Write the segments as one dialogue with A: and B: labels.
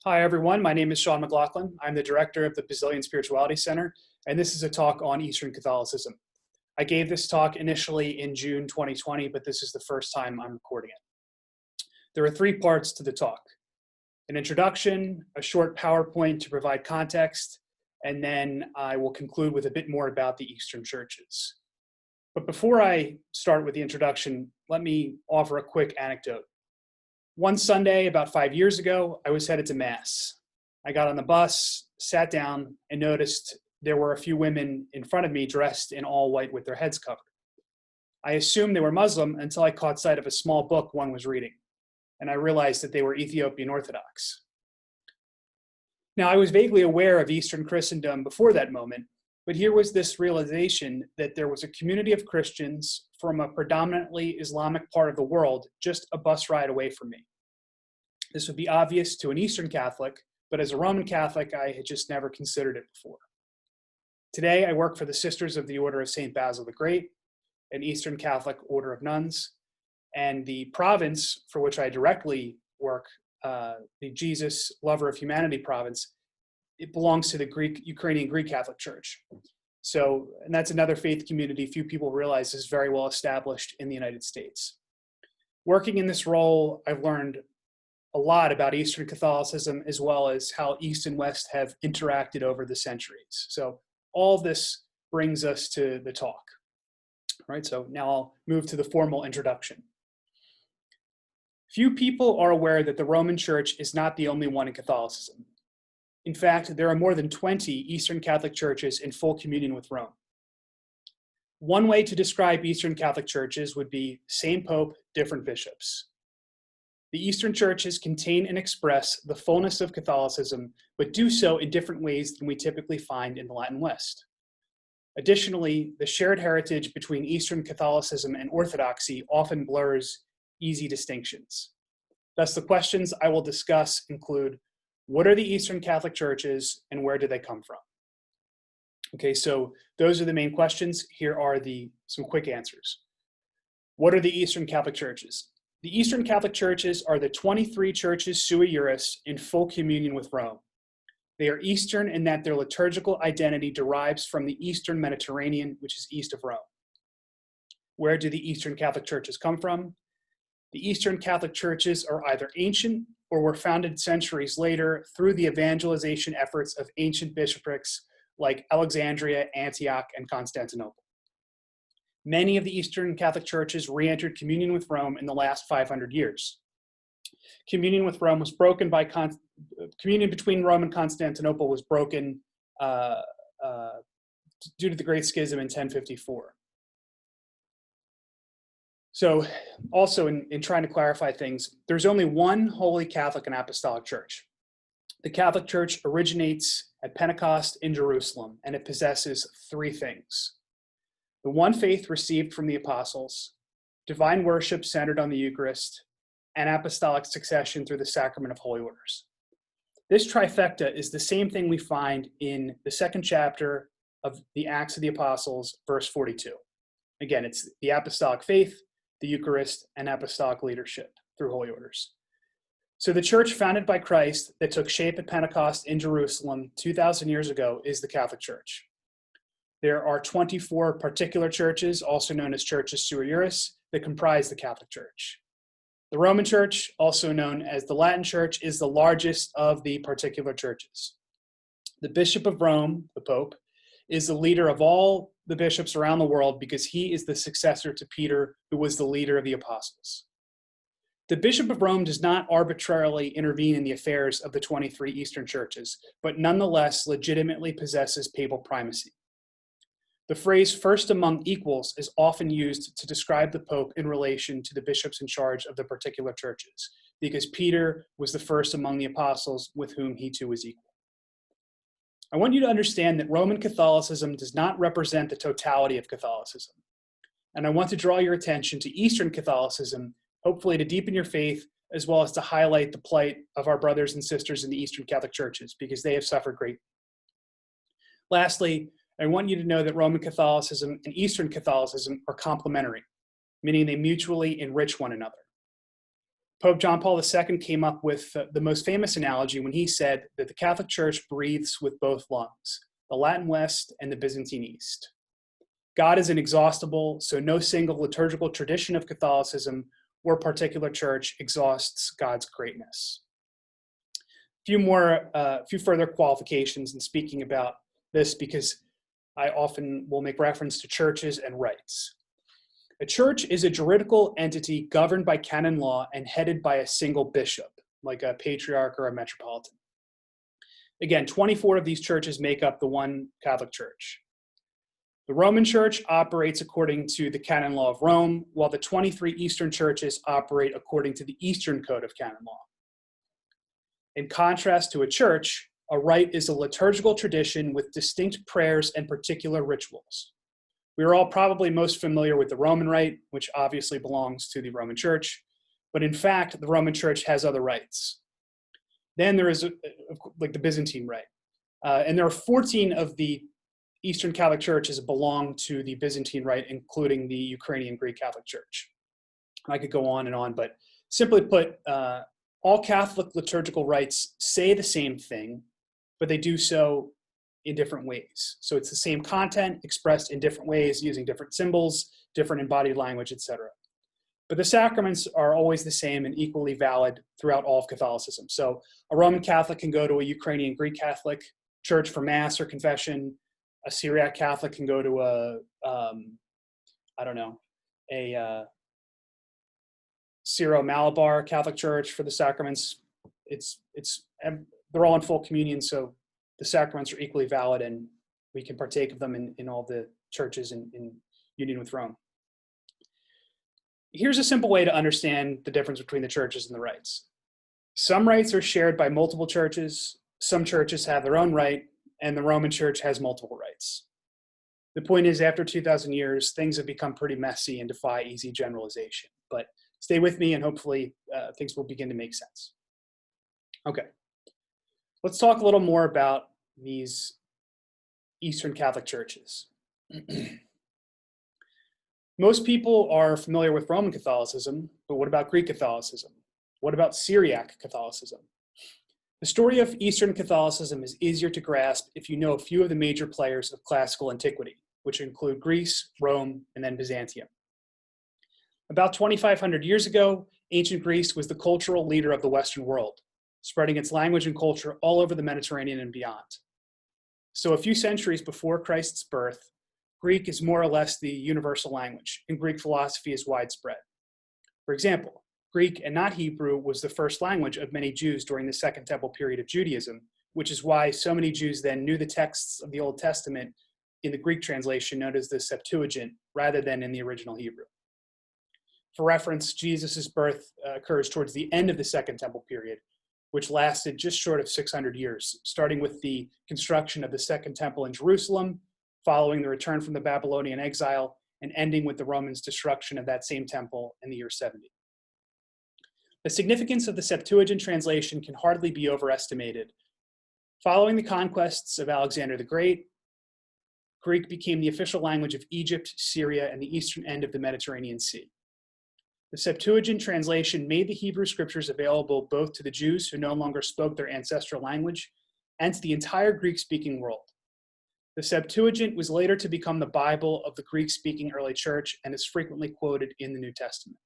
A: Hi, everyone. My name is Sean McLaughlin. I'm the director of the Basilian Spirituality Center, and this is a talk on Eastern Catholicism. I gave this talk initially in June 2020, but this is the first time I'm recording it. There are three parts to the talk: an introduction, a short PowerPoint to provide context, and then I will conclude with a bit more about the Eastern churches. But before I start with the introduction, let me offer a quick anecdote. One Sunday, about 5 years ago, I was headed to Mass. I got on the bus, sat down, and noticed there were a few women in front of me dressed in all white with their heads covered. I assumed they were Muslim until I caught sight of a small book one was reading, and I realized that they were Ethiopian Orthodox. Now, I was vaguely aware of Eastern Christendom before that moment, but here was this realization that there was a community of Christians from a predominantly Islamic part of the world just a bus ride away from me. This would be obvious to an Eastern Catholic, but as a Roman Catholic, I had just never considered it before. Today, I work for the Sisters of the Order of St. Basil the Great, an Eastern Catholic order of nuns, and the province for which I directly work, the Jesus Lover of Humanity province, it belongs to the Ukrainian Greek Catholic Church. And that's another faith community few people realize is very well established in the United States. Working in this role, I've learned a lot about Eastern Catholicism, as well as how East and West have interacted over the centuries. So all this brings us to the talk. All right, so now I'll move to the formal introduction. Few people are aware that the Roman Church is not the only one in Catholicism. In fact, there are more than 20 Eastern Catholic churches in full communion with Rome. One way to describe Eastern Catholic churches would be same pope, different bishops. The Eastern churches contain and express the fullness of Catholicism, but do so in different ways than we typically find in the Latin West. Additionally, the shared heritage between Eastern Catholicism and Orthodoxy often blurs easy distinctions. Thus, the questions I will discuss include: what are the Eastern Catholic churches and where do they come from? Okay, so those are the main questions. Here are some quick answers. What are the Eastern Catholic churches? The Eastern Catholic churches are the 23 churches sui juris in full communion with Rome. They are Eastern in that their liturgical identity derives from the Eastern Mediterranean, which is east of Rome. Where do the Eastern Catholic churches come from? The Eastern Catholic churches are either ancient or were founded centuries later through the evangelization efforts of ancient bishoprics like Alexandria, Antioch, and Constantinople. Many of the Eastern Catholic churches re-entered communion with Rome in the last 500 years. Communion with Rome was broken by communion between Rome and Constantinople was broken due to the Great Schism in 1054. So also in trying to clarify things, there's only one Holy Catholic and Apostolic Church. The Catholic Church originates at Pentecost in Jerusalem, and it possesses three things: the one faith received from the apostles, divine worship centered on the Eucharist, and apostolic succession through the sacrament of holy orders. This trifecta is the same thing we find in the second chapter of the Acts of the Apostles, verse 42. Again, it's the apostolic faith, the Eucharist, and apostolic leadership through holy orders. So the church founded by Christ that took shape at Pentecost in Jerusalem 2,000 years ago is the Catholic Church. There are 24 particular churches, also known as churches sui juris, that comprise the Catholic Church. The Roman Church, also known as the Latin Church, is the largest of the particular churches. The Bishop of Rome, the Pope, is the leader of all the bishops around the world because he is the successor to Peter, who was the leader of the apostles. The Bishop of Rome does not arbitrarily intervene in the affairs of the 23 Eastern churches, but nonetheless legitimately possesses papal primacy. The phrase "first among equals" is often used to describe the Pope in relation to the bishops in charge of the particular churches, because Peter was the first among the apostles with whom he too was equal. I want you to understand that Roman Catholicism does not represent the totality of Catholicism. And I want to draw your attention to Eastern Catholicism, hopefully to deepen your faith, as well as to highlight the plight of our brothers and sisters in the Eastern Catholic churches, because they have suffered greatly. Lastly, I want you to know that Roman Catholicism and Eastern Catholicism are complementary, meaning they mutually enrich one another. Pope John Paul II came up with the most famous analogy when he said that the Catholic Church breathes with both lungs, the Latin West and the Byzantine East. God is inexhaustible, so no single liturgical tradition of Catholicism or particular church exhausts God's greatness. A few further qualifications in speaking about this, because I often will make reference to churches and rites. A church is a juridical entity governed by canon law and headed by a single bishop, like a patriarch or a metropolitan. Again, 24 of these churches make up the one Catholic Church. The Roman Church operates according to the canon law of Rome, while the 23 Eastern churches operate according to the Eastern Code of Canon Law. In contrast to a church, a rite is a liturgical tradition with distinct prayers and particular rituals. We are all probably most familiar with the Roman Rite, which obviously belongs to the Roman Church, but in fact, the Roman Church has other rites. Then there is like the Byzantine Rite, and there are 14 of the Eastern Catholic churches belong to the Byzantine Rite, including the Ukrainian Greek Catholic Church. I could go on and on, but simply put, all Catholic liturgical rites say the same thing, but they do so in different ways. So it's the same content expressed in different ways using different symbols, different embodied language, etc. But the sacraments are always the same and equally valid throughout all of Catholicism. So a Roman Catholic can go to a Ukrainian Greek Catholic church for Mass or confession. A Syriac Catholic can go to a Syro-Malabar Catholic Church for the sacraments. They're all in full communion, so the sacraments are equally valid, and we can partake of them in all the churches in union with Rome. Here's a simple way to understand the difference between the churches and the rites. Some rites are shared by multiple churches. Some churches have their own rite, and the Roman Church has multiple rites. The point is, after 2,000 years, things have become pretty messy and defy easy generalization. But stay with me, and hopefully things will begin to make sense. Okay, let's talk a little more about these Eastern Catholic churches. Most people are familiar with Roman Catholicism, but what about Greek Catholicism? What about Syriac Catholicism? The story of Eastern Catholicism is easier to grasp if you know a few of the major players of classical antiquity, which include Greece, Rome, and then Byzantium. About 2,500 years ago, ancient Greece was the cultural leader of the Western world, spreading its language and culture all over the Mediterranean and beyond. So a few centuries before Christ's birth, Greek is more or less the universal language, and Greek philosophy is widespread. For example, Greek and not Hebrew was the first language of many Jews during the Second Temple period of Judaism, which is why so many Jews then knew the texts of the Old Testament in the Greek translation known as the Septuagint, rather than in the original Hebrew. For reference, Jesus' birth occurs towards the end of the Second Temple period, which lasted just short of 600 years, starting with the construction of the Second Temple in Jerusalem, following the return from the Babylonian exile, and ending with the Romans' destruction of that same temple in the year 70. The significance of the Septuagint translation can hardly be overestimated. Following the conquests of Alexander the Great, Greek became the official language of Egypt, Syria, and the eastern end of the Mediterranean Sea. The Septuagint translation made the Hebrew scriptures available both to the Jews who no longer spoke their ancestral language and to the entire Greek-speaking world. The Septuagint was later to become the Bible of the Greek-speaking early church and is frequently quoted in the New Testament.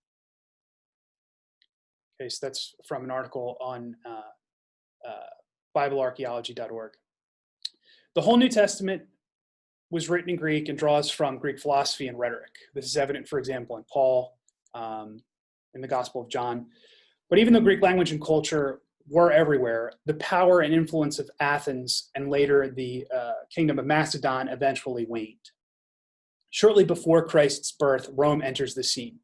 A: Okay, so that's from an article on BibleArchaeology.org. The whole New Testament was written in Greek and draws from Greek philosophy and rhetoric. This is evident, for example, in Paul, in the Gospel of John. But even though Greek language and culture were everywhere, the power and influence of Athens and later the Kingdom of Macedon eventually waned. Shortly before Christ's birth, Rome enters the scene.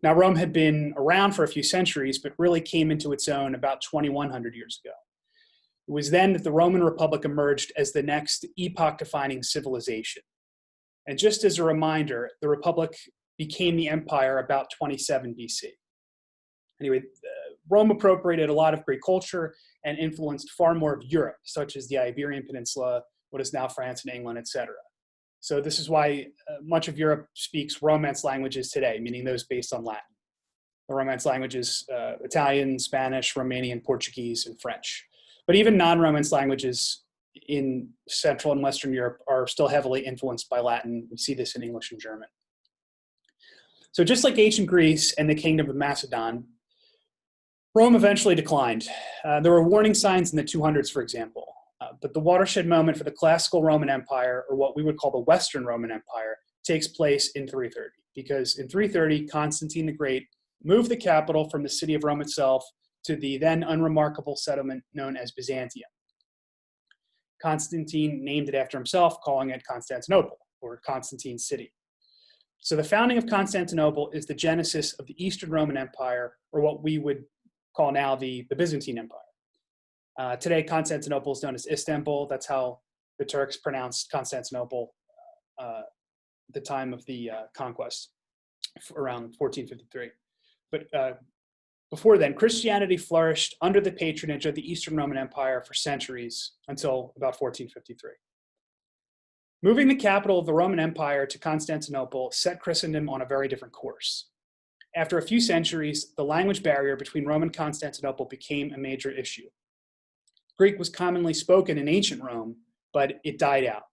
A: Now, Rome had been around for a few centuries, but really came into its own about 2,100 years ago. It was then that the Roman Republic emerged as the next epoch-defining civilization. And just as a reminder, the Republic became the empire about 27 BC. Anyway, Rome appropriated a lot of Greek culture and influenced far more of Europe, such as the Iberian Peninsula, what is now France and England, etc. So this is why much of Europe speaks Romance languages today, meaning those based on Latin. The Romance languages, Italian, Spanish, Romanian, Portuguese, and French. But even non-Romance languages in Central and Western Europe are still heavily influenced by Latin. We see this in English and German. So just like ancient Greece and the Kingdom of Macedon, Rome eventually declined. There were warning signs in the 200s, for example. But the watershed moment for the classical Roman Empire, or what we would call the Western Roman Empire, takes place in 330. Because in 330, Constantine the Great moved the capital from the city of Rome itself to the then unremarkable settlement known as Byzantium. Constantine named it after himself, calling it Constantinople, or Constantine's city. So the founding of Constantinople is the genesis of the Eastern Roman Empire, or what we would call now the Byzantine Empire. Today, Constantinople is known as Istanbul. That's how the Turks pronounced Constantinople at the time of the conquest, around 1453. But before then, Christianity flourished under the patronage of the Eastern Roman Empire for centuries until about 1453. Moving the capital of the Roman Empire to Constantinople set Christendom on a very different course. After a few centuries, the language barrier between Rome and Constantinople became a major issue. Greek was commonly spoken in ancient Rome, but it died out.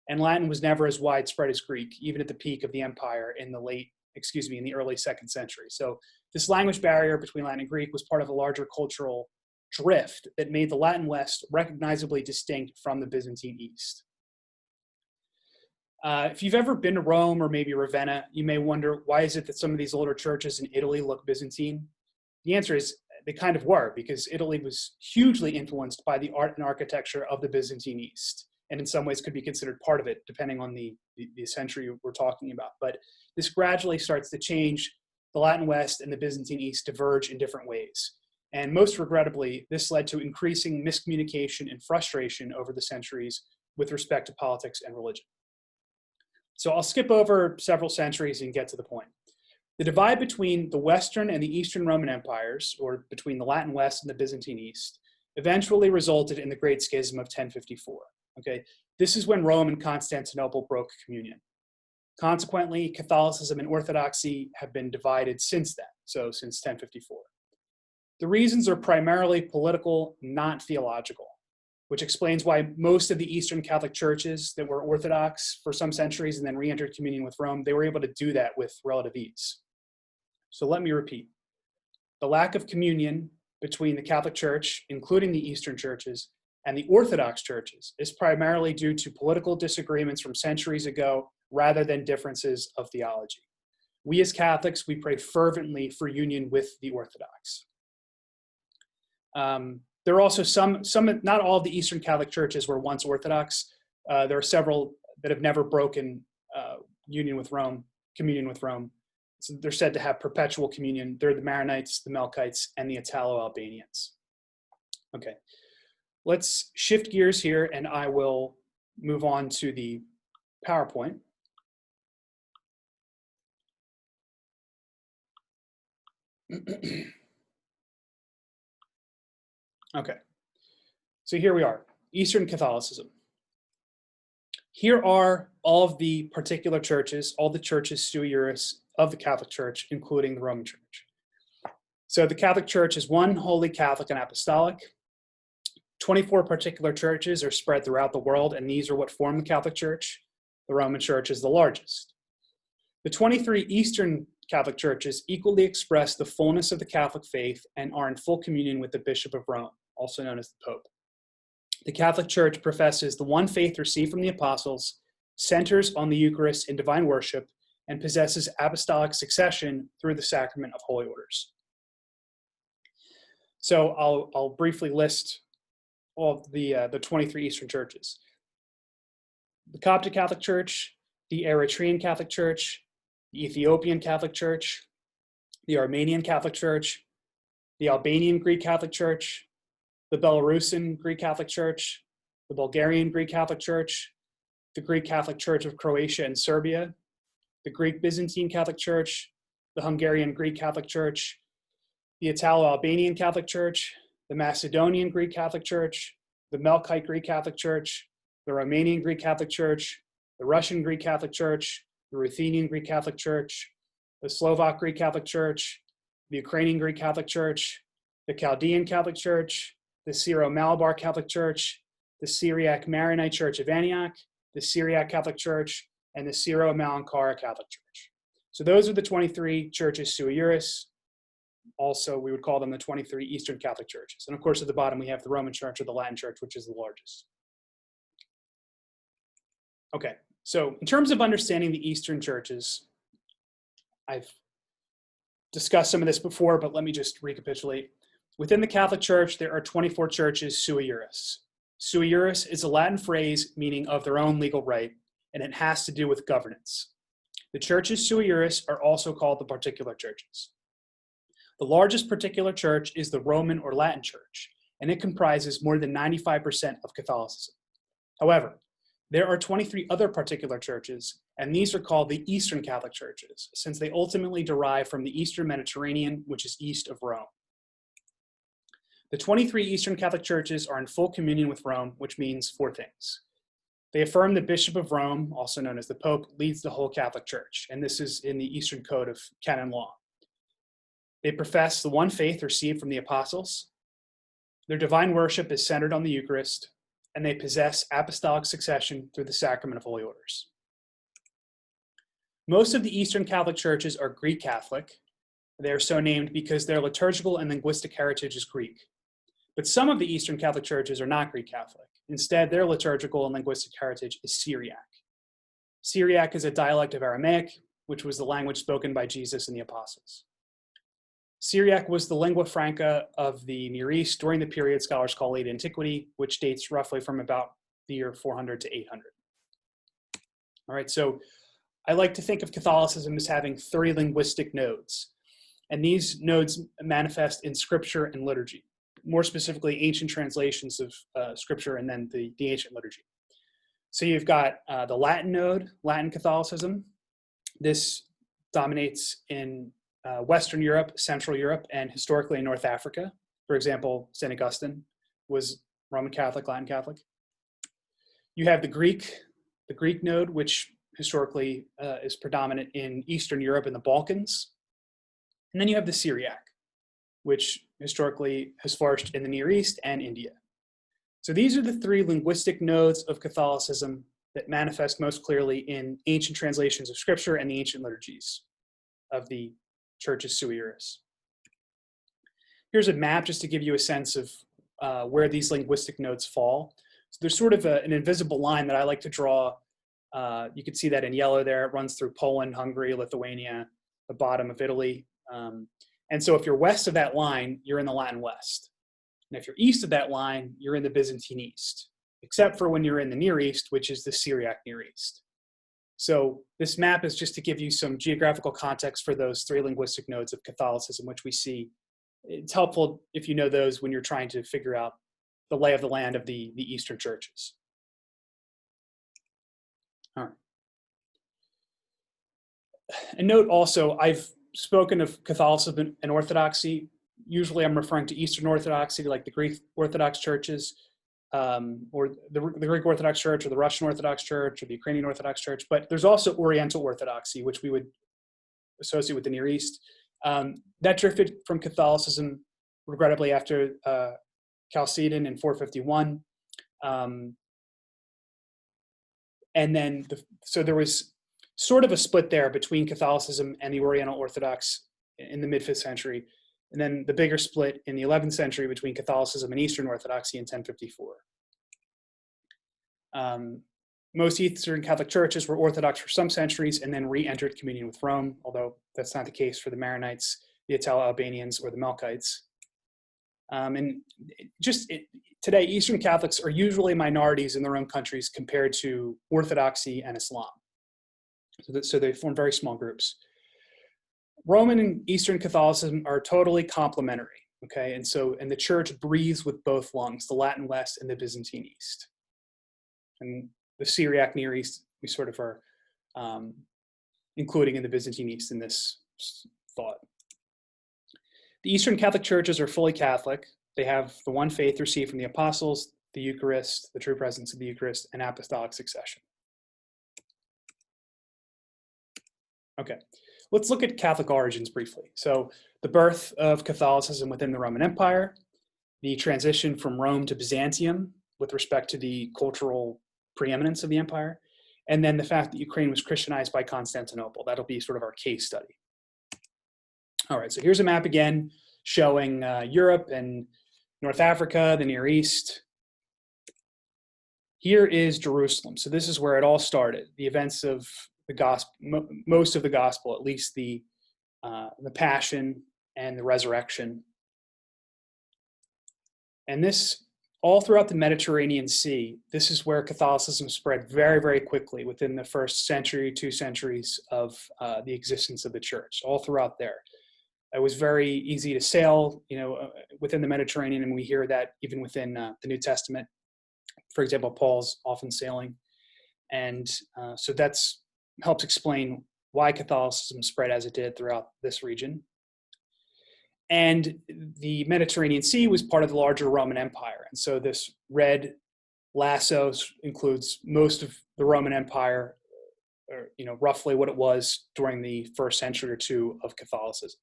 A: And Latin was never as widespread as Greek, even at the peak of the empire in the early 2nd century. So this language barrier between Latin and Greek was part of a larger cultural drift that made the Latin West recognizably distinct from the Byzantine East. If you've ever been to Rome or maybe Ravenna, you may wonder, why is it that some of these older churches in Italy look Byzantine? The answer is they kind of were, because Italy was hugely influenced by the art and architecture of the Byzantine East, and in some ways could be considered part of it, depending on the century we're talking about. But this gradually starts to change. The Latin West and the Byzantine East diverge in different ways. And most regrettably, this led to increasing miscommunication and frustration over the centuries with respect to politics and religion. So I'll skip over several centuries and get to the point. The divide between the Western and the Eastern Roman empires, or between the Latin West and the Byzantine East, eventually resulted in the Great Schism of 1054. Okay, this is when Rome and Constantinople broke communion. Consequently, Catholicism and Orthodoxy have been divided since then, so since 1054. The reasons are primarily political, not theological, which explains why most of the Eastern Catholic churches that were Orthodox for some centuries and then re-entered communion with Rome, they were able to do that with relative ease. So let me repeat. The lack of communion between the Catholic Church, including the Eastern churches, and the Orthodox churches is primarily due to political disagreements from centuries ago rather than differences of theology. We as Catholics, we pray fervently for union with the Orthodox. There are also some, not all of the Eastern Catholic churches were once Orthodox. There are several that have never broken communion with Rome. So they're said to have perpetual communion. They're the Maronites, the Melkites, and the Italo-Albanians. Okay, let's shift gears here, and I will move on to the PowerPoint. Okay, so here we are, Eastern Catholicism. Here are all of the particular churches, all the churches sui juris of the Catholic Church, including the Roman Church. So the Catholic Church is one, holy, Catholic, and apostolic. 24 particular churches are spread throughout the world, and these are what form the Catholic Church. The Roman Church is the largest. The 23 Eastern Catholic churches equally express the fullness of the Catholic faith and are in full communion with the Bishop of Rome, also known as the Pope. The Catholic Church professes the one faith received from the apostles, centers on the Eucharist in divine worship, and possesses apostolic succession through the sacrament of holy orders. So I'll briefly list all of the 23 Eastern churches. The Coptic Catholic Church, the Eritrean Catholic Church, the Ethiopian Catholic Church, the Armenian Catholic Church, the Albanian Greek Catholic Church, the Belarusian Greek Catholic Church, the Bulgarian Greek Catholic Church, the Greek Catholic Church of Croatia and Serbia, the Greek Byzantine Catholic Church, the Hungarian Greek Catholic Church, the Italo-Albanian Catholic Church, the Macedonian Greek Catholic Church, the Melkite Greek Catholic Church, the Romanian Greek Catholic Church, the Russian Greek Catholic Church, the Ruthenian Greek Catholic Church, the Slovak Greek Catholic Church, the Ukrainian Greek Catholic Church, the Chaldean Catholic Church, the Syro-Malabar Catholic Church, the Syriac Maronite Church of Antioch, the Syriac Catholic Church, and the Syro-Malankara Catholic Church. So those are the 23 churches sui juris. Also, we would call them the 23 Eastern Catholic Churches. And of course, at the bottom, we have the Roman Church or the Latin Church, which is the largest. Okay, so in terms of understanding the Eastern churches, I've discussed some of this before, but let me just recapitulate. Within the Catholic Church, there are 24 churches sui juris. Sui juris is a Latin phrase meaning of their own legal right, and it has to do with governance. The churches sui juris are also called the particular churches. The largest particular church is the Roman or Latin Church, and it comprises more than 95% of Catholicism. However, there are 23 other particular churches, and these are called the Eastern Catholic Churches, since they ultimately derive from the Eastern Mediterranean, which is east of Rome. The 23 Eastern Catholic Churches are in full communion with Rome, which means 4 things. They affirm the Bishop of Rome, also known as the Pope, leads the whole Catholic Church, and this is in the Eastern Code of Canon Law. They profess the one faith received from the apostles. Their divine worship is centered on the Eucharist, and they possess apostolic succession through the sacrament of holy orders. Most of the Eastern Catholic churches are Greek Catholic. They are so named because their liturgical and linguistic heritage is Greek. But some of the Eastern Catholic churches are not Greek Catholic. Instead, their liturgical and linguistic heritage is Syriac. Syriac is a dialect of Aramaic, which was the language spoken by Jesus and the apostles. Syriac was the lingua franca of the Near East during the period scholars call Late Antiquity, which dates roughly from about the year 400 to 800. All right, so I like to think of Catholicism as having 3 linguistic nodes, and these nodes manifest in scripture and liturgy, more specifically ancient translations of scripture and then the ancient liturgy. So you've got the Latin node, Latin Catholicism. This dominates in Western Europe, Central Europe, and historically in North Africa. For example, St. Augustine was Roman Catholic, Latin Catholic. You have the Greek node, which historically is predominant in Eastern Europe and the Balkans. And then you have the Syriac, which historically has flourished in the Near East and India. So these are the 3 linguistic nodes of Catholicism that manifest most clearly in ancient translations of scripture and the ancient liturgies of the churches sui juris. Here's a map just to give you a sense of where these linguistic nodes fall. So there's sort of an invisible line that I like to draw. You can see that in yellow there. It runs through Poland, Hungary, Lithuania, the bottom of Italy. And so if you're west of that line, you're in the Latin West. And if you're east of that line, you're in the Byzantine East, except for when you're in the Near East, which is the Syriac Near East. So this map is just to give you some geographical context for those 3 linguistic nodes of Catholicism, which we see. It's helpful if you know those when you're trying to figure out the lay of the land of the Eastern churches. All right. And note also, I've spoken of Catholicism and Orthodoxy. Usually I'm referring to Eastern Orthodoxy, like the Greek Orthodox churches, or the Greek Orthodox Church, or the Russian Orthodox Church, or the Ukrainian Orthodox Church. But there's also Oriental Orthodoxy, which we would associate with the Near East. That drifted from Catholicism, regrettably, after Chalcedon in 451. And then, so there was sort of a split there between Catholicism and the Oriental Orthodox in the mid-5th century. And then the bigger split in the 11th century between Catholicism and Eastern Orthodoxy in 1054. Most Eastern Catholic churches were Orthodox for some centuries and then re-entered communion with Rome, although that's not the case for the Maronites, the Italo-Albanians, or the Melkites. Today, Eastern Catholics are usually minorities in their own countries compared to Orthodoxy and Islam. So they form very small groups. Roman and Eastern Catholicism are totally complementary, okay? And the church breathes with both lungs, the Latin West and the Byzantine East. And the Syriac Near East, we sort of are including in the Byzantine East in this thought. The Eastern Catholic churches are fully Catholic. They have the one faith received from the apostles, the Eucharist, the true presence of the Eucharist, and apostolic succession. Okay. let's look at Catholic origins briefly. So the birth of Catholicism within the Roman Empire, the transition from Rome to Byzantium with respect to the cultural preeminence of the empire, and then the fact that Ukraine was Christianized by Constantinople. That'll be sort of our case study. All right, so here's a map again showing Europe and North Africa, the Near East. Here is Jerusalem. So this is where it all started. The events of the gospel, most of the gospel, at least the passion and the resurrection. And this, all throughout the Mediterranean Sea, this is where Catholicism spread very, very quickly within the first century, 2 centuries of the existence of the church, all throughout there. It was very easy to sail, within the Mediterranean, and we hear that even within the New Testament. For example, Paul's often sailing. And so that's helps explain why Catholicism spread as it did throughout this region. And the Mediterranean Sea was part of the larger Roman Empire. And so this red lasso includes most of the Roman Empire, or roughly what it was during the first century or two of Catholicism.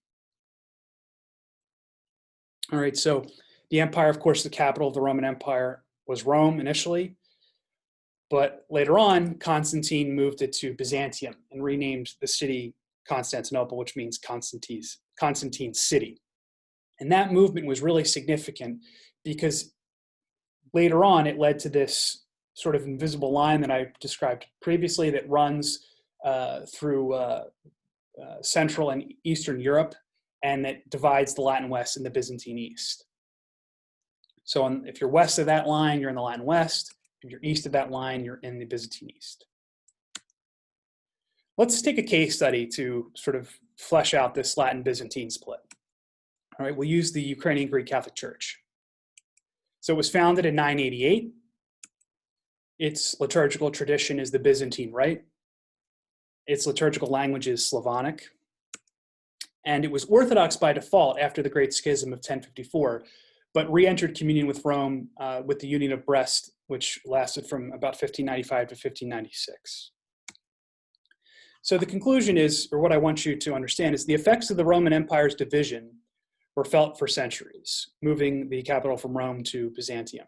A: All right, so the empire, of course, the capital of the Roman Empire was Rome initially, but later on, Constantine moved it to Byzantium and renamed the city Constantinople, which means Constantine's city. And that movement was really significant because later on, it led to this sort of invisible line that I described previously that runs through Central and Eastern Europe, and that divides the Latin West and the Byzantine East. So if you're west of that line, you're in the Latin West. If you're east of that line, you're in the Byzantine East. Let's take a case study to sort of flesh out this Latin-Byzantine split. All right, we'll use the Ukrainian Greek Catholic Church. So it was founded in 988. Its liturgical tradition is the Byzantine Rite. Its liturgical language is Slavonic. And it was Orthodox by default after the Great Schism of 1054, but re-entered communion with Rome with the Union of Brest, which lasted from about 1595 to 1596. So the conclusion is, or what I want you to understand, is the effects of the Roman Empire's division were felt for centuries, moving the capital from Rome to Byzantium.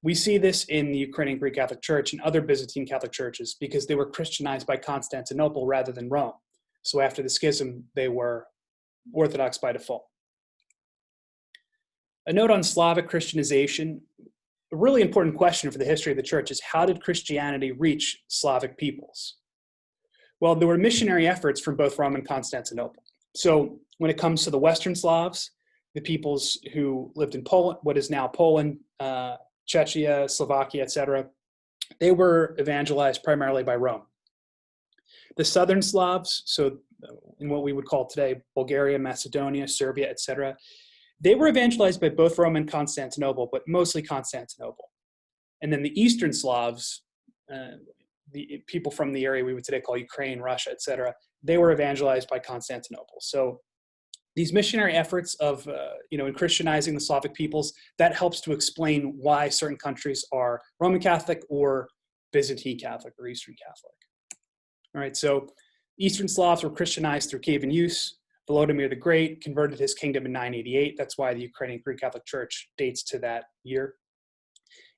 A: We see this in the Ukrainian Greek Catholic Church and other Byzantine Catholic churches because they were Christianized by Constantinople rather than Rome. So after the schism, they were Orthodox by default. A note on Slavic Christianization. A really important question for the history of the church is, how did Christianity reach Slavic peoples? Well, there were missionary efforts from both Rome and Constantinople. So when it comes to the Western Slavs, the peoples who lived in Poland, what is now Poland, Czechia, Slovakia, etc., they were evangelized primarily by Rome. The Southern Slavs, so in what we would call today Bulgaria, Macedonia, Serbia, etc., they were evangelized by both Rome and Constantinople, but mostly Constantinople. And then the Eastern Slavs, the people from the area we would today call Ukraine, Russia, etc., they were evangelized by Constantinople. So these missionary efforts of, in Christianizing the Slavic peoples, that helps to explain why certain countries are Roman Catholic or Byzantine Catholic or Eastern Catholic. All right, so Eastern Slavs were Christianized through Kievan Rus. Volodymyr the Great converted his kingdom in 988. That's why the Ukrainian Greek Catholic Church dates to that year.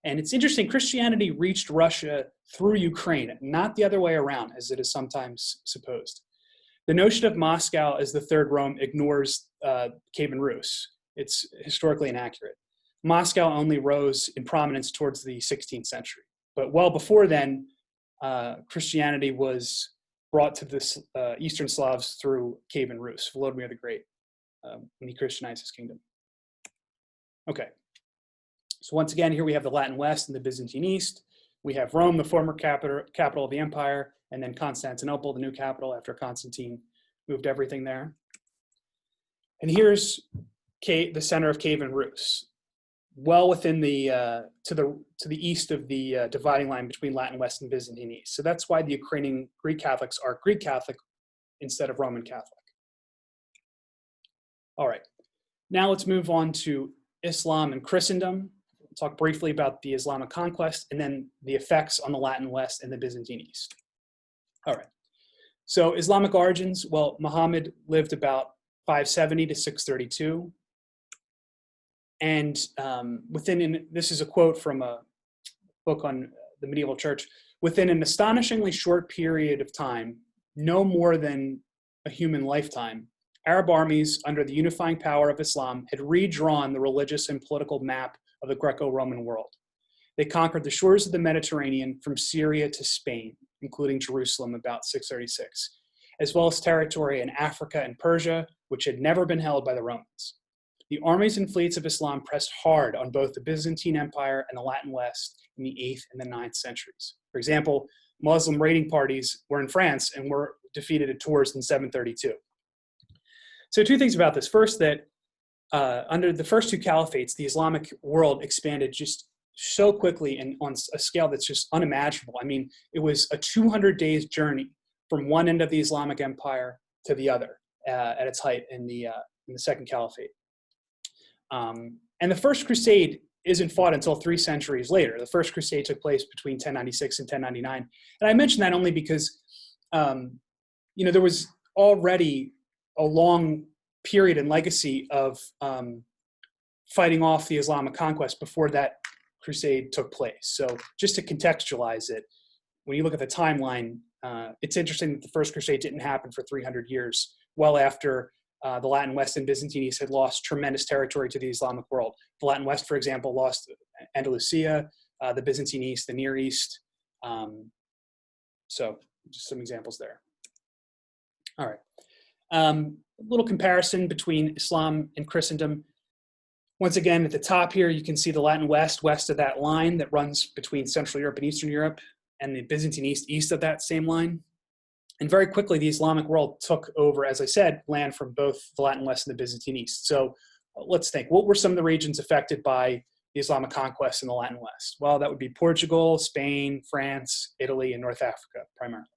A: And it's interesting, Christianity reached Russia through Ukraine, not the other way around, as it is sometimes supposed. The notion of Moscow as the third Rome ignores Kievan Rus. It's historically inaccurate. Moscow only rose in prominence towards the 16th century. But well before then, Christianity was brought to the Eastern Slavs through Kievan Rus, Volodymyr the Great, when he Christianized his kingdom. Okay, so once again, here we have the Latin West and the Byzantine East. We have Rome, the former capital of the empire, and then Constantinople, the new capital after Constantine moved everything there. And here's the center of Kievan Rus, well within the to the east of the dividing line between Latin West and Byzantine East. So that's why the Ukrainian Greek Catholics are Greek Catholic instead of Roman Catholic. All right, now let's move on to Islam and Christendom. We'll talk briefly about the Islamic conquest and then the effects on the Latin West and the Byzantine East. All right, So Islamic origins, well, Muhammad lived about 570 to 632. And this is a quote from a book on the medieval church, within an astonishingly short period of time, no more than a human lifetime, Arab armies under the unifying power of Islam had redrawn the religious and political map of the Greco-Roman world. They conquered the shores of the Mediterranean from Syria to Spain, including Jerusalem about 636, as well as territory in Africa and Persia, which had never been held by the Romans. The armies and fleets of Islam pressed hard on both the Byzantine Empire and the Latin West in the 8th and the 9th centuries. For example, Muslim raiding parties were in France and were defeated at Tours in 732. So two things about this. First, that under the first two caliphates, the Islamic world expanded just so quickly and on a scale that's just unimaginable. I mean, it was a 200 days journey from one end of the Islamic Empire to the other at its height in the Second Caliphate. And the First Crusade isn't fought until 3 centuries later. The First Crusade took place between 1096 and 1099. And I mention that only because, there was already a long period and legacy of fighting off the Islamic conquest before that crusade took place. So just to contextualize it, when you look at the timeline, it's interesting that the First Crusade didn't happen for 300 years, well after the Latin West and Byzantine East had lost tremendous territory to the Islamic world. The Latin West, for example, lost Andalusia, the Byzantine East, the Near East. So just some examples there. All right. A little comparison between Islam and Christendom. Once again, at the top here, you can see the Latin West, west of that line that runs between Central Europe and Eastern Europe, and the Byzantine East, east of that same line. And very quickly, the Islamic world took over, as I said, land from both the Latin West and the Byzantine East. So let's think, what were some of the regions affected by the Islamic conquest in the Latin West? Well, that would be Portugal, Spain, France, Italy, and North Africa, primarily.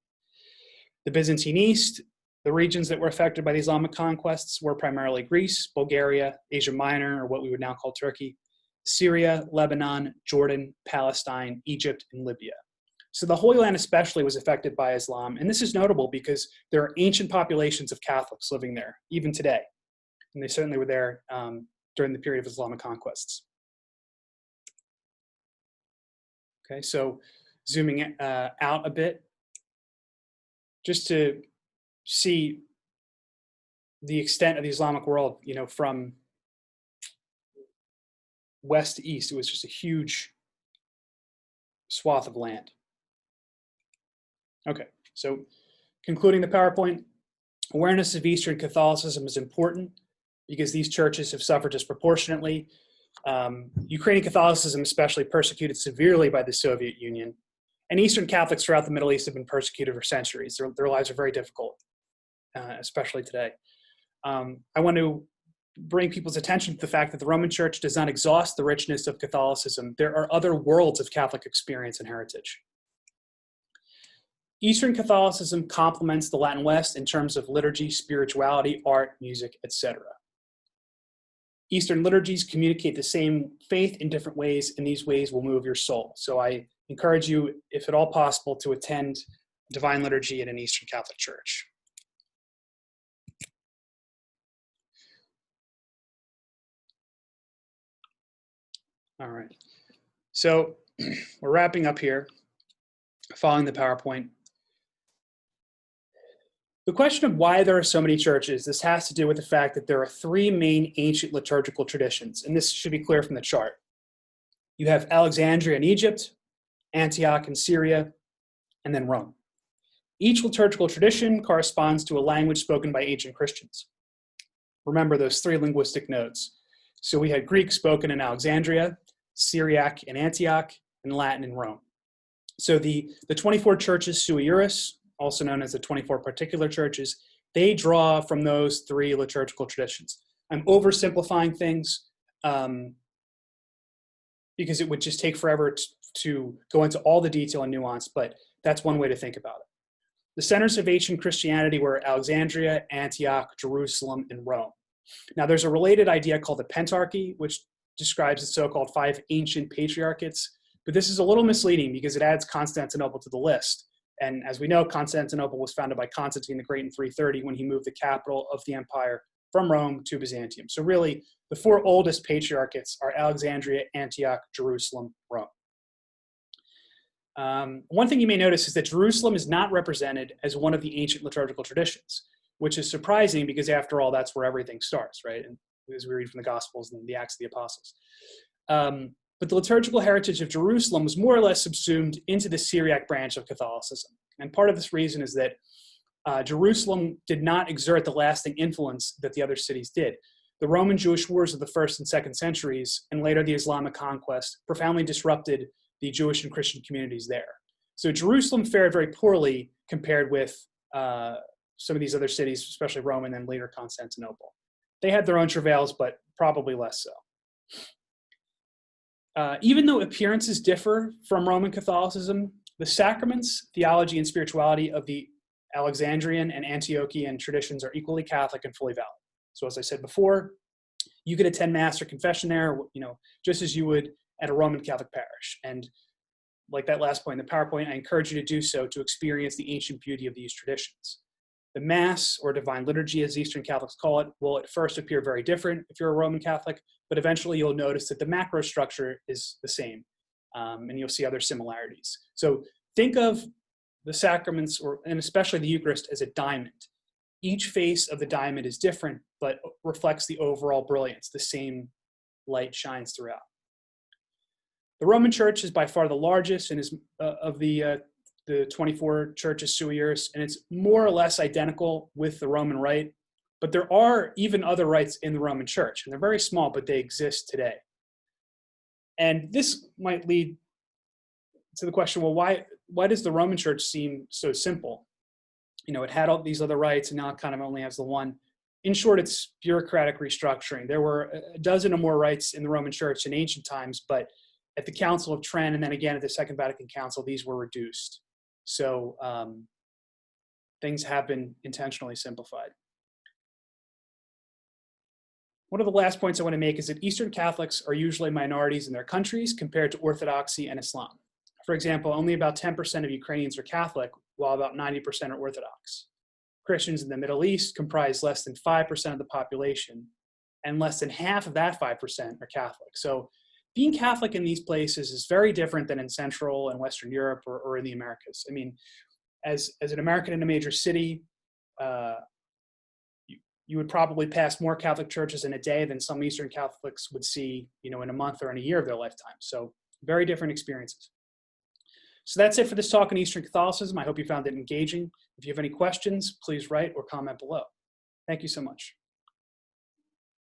A: The Byzantine East, the regions that were affected by the Islamic conquests were primarily Greece, Bulgaria, Asia Minor, or what we would now call Turkey, Syria, Lebanon, Jordan, Palestine, Egypt, and Libya. So the Holy Land especially was affected by Islam, and this is notable because there are ancient populations of Catholics living there, even today. And they certainly were there during the period of Islamic conquests. Okay, so zooming out a bit, just to see the extent of the Islamic world, from west to east, it was just a huge swath of land. Okay, so concluding the PowerPoint, awareness of Eastern Catholicism is important because these churches have suffered disproportionately. Ukrainian Catholicism especially persecuted severely by the Soviet Union, and Eastern Catholics throughout the Middle East have been persecuted for centuries. Their lives are very difficult, especially today. I want to bring people's attention to the fact that the Roman Church does not exhaust the richness of Catholicism. There are other worlds of Catholic experience and heritage. Eastern Catholicism complements the Latin West in terms of liturgy, spirituality, art, music, etc. Eastern liturgies communicate the same faith in different ways, and these ways will move your soul. So I encourage you, if at all possible, to attend Divine Liturgy at an Eastern Catholic Church. All right, so we're wrapping up here, following the PowerPoint. The question of why there are so many churches, this has to do with the fact that there are 3 main ancient liturgical traditions, and this should be clear from the chart. You have Alexandria in Egypt, Antioch in Syria, and then Rome. Each liturgical tradition corresponds to a language spoken by ancient Christians. Remember those 3 linguistic nodes. So we had Greek spoken in Alexandria, Syriac in Antioch, and Latin in Rome. So the 24 churches sui juris, also known as the 24 particular churches, they draw from those 3 liturgical traditions. I'm oversimplifying things because it would just take forever to go into all the detail and nuance, but that's one way to think about it. The centers of ancient Christianity were Alexandria, Antioch, Jerusalem, and Rome. Now there's a related idea called the Pentarchy, which describes the so-called 5 ancient patriarchates, but this is a little misleading because it adds Constantinople to the list. And as we know, Constantinople was founded by Constantine the Great in 330 when he moved the capital of the empire from Rome to Byzantium. So really, the four oldest patriarchates are Alexandria, Antioch, Jerusalem, Rome. One thing you may notice is that Jerusalem is not represented as one of the ancient liturgical traditions, which is surprising because after all, that's where everything starts, right? And as we read from the Gospels and the Acts of the Apostles. But the liturgical heritage of Jerusalem was more or less subsumed into the Syriac branch of Catholicism. And part of this reason is that Jerusalem did not exert the lasting influence that the other cities did. The Roman Jewish wars of the 1st and 2nd centuries, and later the Islamic conquest, profoundly disrupted the Jewish and Christian communities there. So Jerusalem fared very poorly compared with some of these other cities, especially Rome and then later Constantinople. They had their own travails, but probably less so. Even though appearances differ from Roman Catholicism, the sacraments, theology, and spirituality of the Alexandrian and Antiochian traditions are equally Catholic and fully valid. So as I said before, you could attend Mass or confession there, just as you would at a Roman Catholic parish. And like that last point in the PowerPoint, I encourage you to do so to experience the ancient beauty of these traditions. The Mass, or divine liturgy as Eastern Catholics call it, will at first appear very different if you're a Roman Catholic, but eventually you'll notice that the macro structure is the same, and you'll see other similarities. So think of the sacraments, and especially the Eucharist, as a diamond. Each face of the diamond is different, but reflects the overall brilliance. The same light shines throughout. The Roman Church is by far the largest and is of the 24 churches sui juris, and it's more or less identical with the Roman Rite, but there are even other rites in the Roman Church, and they're very small, but they exist today. And this might lead to the question, well, why does the Roman Church seem so simple? It had all these other rites, and now it kind of only has the one. In short, it's bureaucratic restructuring. There were a dozen or more rites in the Roman Church in ancient times, but at the Council of Trent, and then again at the Second Vatican Council, these were reduced. So things have been intentionally simplified. One of the last points I want to make is that Eastern Catholics are usually minorities in their countries compared to Orthodoxy and Islam. For example, only about 10% of Ukrainians are Catholic, while about 90% are Orthodox. Christians in the Middle East comprise less than 5% of the population, and less than half of that 5% are Catholic. So being Catholic in these places is very different than in Central and Western Europe or in the Americas. I mean, as an American in a major city, you would probably pass more Catholic churches in a day than some Eastern Catholics would see, in a month or in a year of their lifetime. So very different experiences. So that's it for this talk on Eastern Catholicism. I hope you found it engaging. If you have any questions, please write or comment below. Thank you so much.